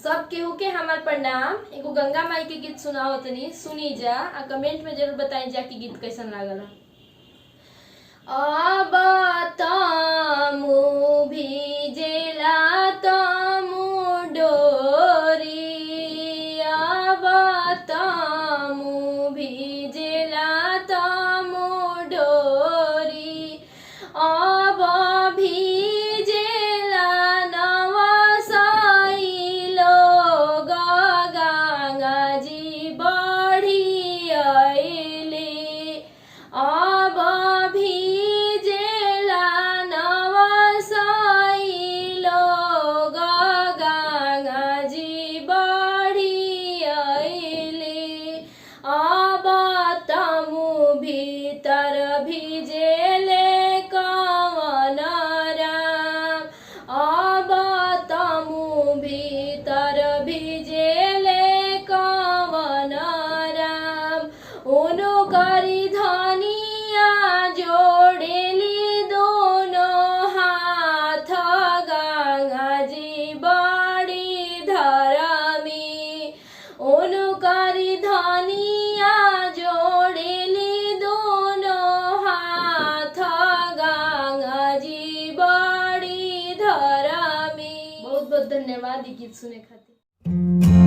सब केहू के हमार प्रणाम। एगो गंगा माई के गीत सुनाओ तनी, सुनी जा आ कमेंट में जरूर बताई जा कि गीत कैसन लागल। अब तमु भीजेला तमु डोरी, अब तमु भीजेला तमु डोरी, अब भीजेला नवसाइलो गंगा जी बढ़ी अइली, अब भीजेला नवसाइलो गंगा जी बढ़ी अइली, अब तमु भीतर भीजेले कवन राम, अब तमु भीतर भीजेले कवन राम, उनु करी धनिया जोड़ेली दोनों हाथ, गंगा जी बड़ी धरमी, उनु करी धनिया जोड़ेली दोनों हाथ, गंगा जी बड़ी धरमी। बहुत बहुत धन्यवाद ये गीत सुने खातिर।